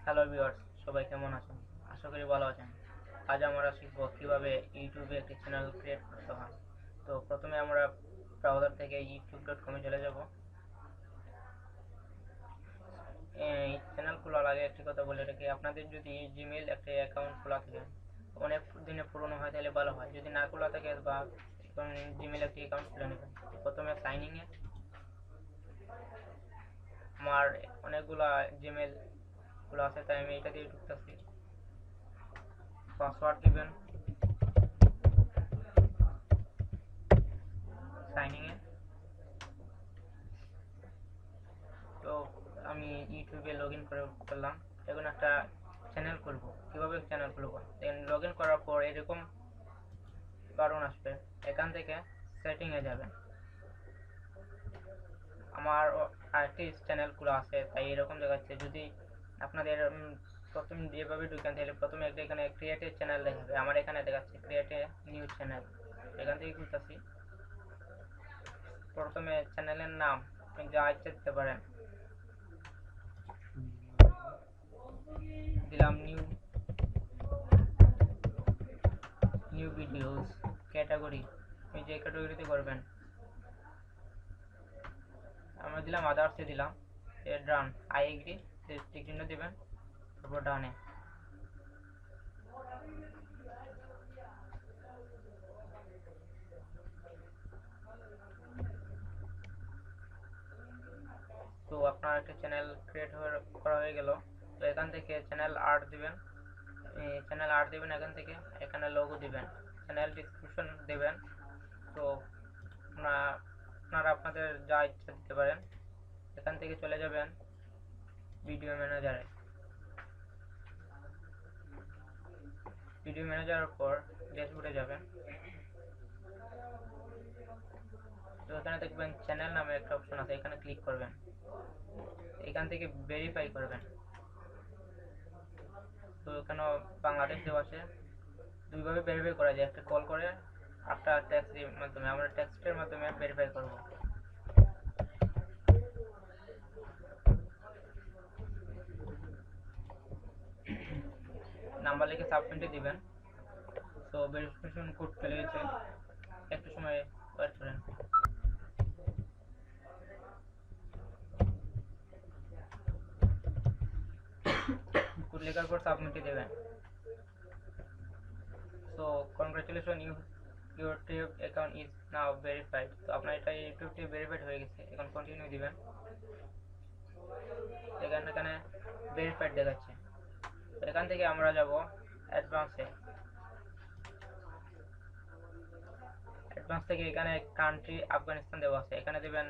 Hello viewers, সবাই কেমন আছেন? আশা করি ভালো আছেন। আজ আমরা শিখব কিভাবে ইউটিউবে একটি চ্যানেল ক্রিয়েট করতে হয়। তো প্রথমে আমরা ব্রাউজার থেকে youtube.com এ চলে যাব। এই চ্যানেল খোলার আগে একটি কথা বলে রাখি, আপনাদের যদি জিমেইল একটা অ্যাকাউন্ট খোলা থাকে, অনেক দিনে পুরনো হয় তাহলে ভালো হয়। যদি না খোলা থাকে বা জিমেইল একটি অ্যাকাউন্ট খুলে নেবেন। প্রথমে সাইন ইন এ আমার অনেকগুলা জিমেইল খোলা আছে, তাই আমি এটা দিয়ে ঢুকতেছি। পাসওয়ার্ড দিবেন সাইনিং এ। তো আমি ইউটিউবে লগ ইন করে করলাম। এখন একটা চ্যানেল খুলব। কিভাবে চ্যানেল খুলব? দেন লগ ইন করার পর এরকম বাটন আসবে, এখান থেকে সেটিং এ যাবেন। আমার আরেকটি চ্যানেল খোলা আছে তাই এরকম দেখাচ্ছে। যদি আপনাদের প্রথম যেভাবে ঢুকেন তাহলে প্রথমে একটা এখানে ক্রিয়েট এ চ্যানেল দেখাবে। আমার এখানে দেখাচ্ছে ক্রিয়েট এ নিউ চ্যানেল। এখান থেকে খুলতেছি। প্রথমে চ্যানেলের নাম আপনি যা ইচ্ছা দিতে পারেন। দিলাম নিউ নিউ ভিডিওস। ক্যাটাগরি আপনি যে ক্যাটাগরিতে করবেন। আমরা দিলাম আদার্সে দিলাম। ডান, আই এগ্রি, টিক চিহ্ন দিবেন, তারপর ডানে। তো আপনার একটা চ্যানেল ক্রিয়েট করা হয়ে গেল। তো এখান থেকে চ্যানেল আর্ট দিবেন। এখান থেকে এখানে লোগো দিবেন, চ্যানেল ডিসক্রিপশন দিবেন। তো আপনারা আপনাদের যা ইচ্ছা দিতে পারেন। এখান থেকে চলে যাবেন ভিডিও ম্যানেজারে। ভিডিও ম্যানেজারের পর ড্যাশবোর্ডে যাবেন। তো এখানে দেখবেন চ্যানেল নামে একটা অপশন আছে, এখানে ক্লিক করবেন। এখান থেকে ভেরিফাই করবেন। তো এখানে বাংলাদেশ দেওয়া আছে। দুইভাবে ভেরিফাই করা যায়, একটা কল করে একটা টেক্সটের মাধ্যমে। আমরা টেক্সটের মাধ্যমে ভেরিফাই করব। নাম্বার লিখে সাবমিটে দিবেন। তো ভেরিফিকেশন কোড চলে গেছে, একটু সময় ওয়েট করেন। কোড লেখার পর সাবমিটে দেবেন। So congratulation, your tube account is now verified. তো আপনার এটা ইউটিউব টিউব ভেরিফাইড হয়ে গেছে। এখন কন্টিনিউ দিবেন। এখানে ভেরিফাইড দেখাচ্ছে। এখান থেকে আমরা যাব অ্যাডভান্সে। অ্যাডভান্স থেকে এখানে কান্ট্রি আফগানিস্তান দেওয়া আছে, এখানে দেবেন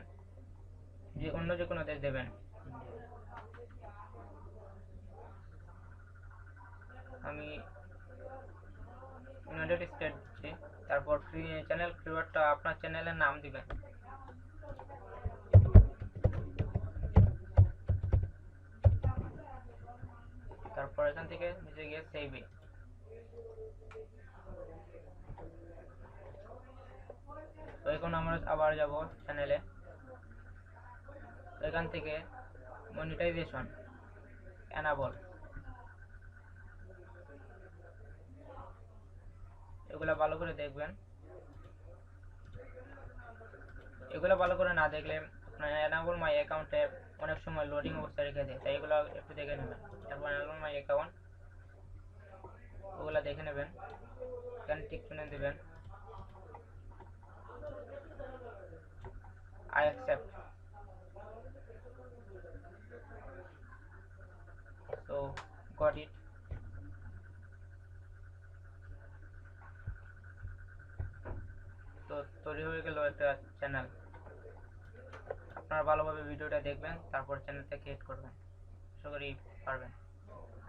যে অন্য যে কোনো দেশ দেবেন। আমি ইউনাইটেড স্টেট দিচ্ছি। তারপর চ্যানেল ক্রিয়েটরটা আপনার চ্যানেলের নাম দিবেন। তারপর এখান থেকে নিচে গিয়ে সেভে। তো এখন আমরা আবার যাব চ্যানেলে। এখান থেকে মনিটাইজেশন এনাবল, এগুলা ভালো করে দেখবেন। এগুলো ভালো করে না দেখলে আপনার এনাবল মাই অ্যাকাউন্টে অনেক সময় লোডিং অবস্থায় রেখে দেয়, তাই এগুলো একটু দেখে নেবেন। তারপর এনাবল মাই অ্যাকাউন্ট ওগুলো দেখে নেবেন। এখানে টিক চিহ্ন দেবেন, I accept. So got it. তো তৈরি হয়ে গেল একটা চ্যানেল। আপনারা ভালোভাবে ভিডিওটা দেখবেন, তারপর চ্যানেলটা ক্রিয়েট করবেন। আশা করি পারবেন।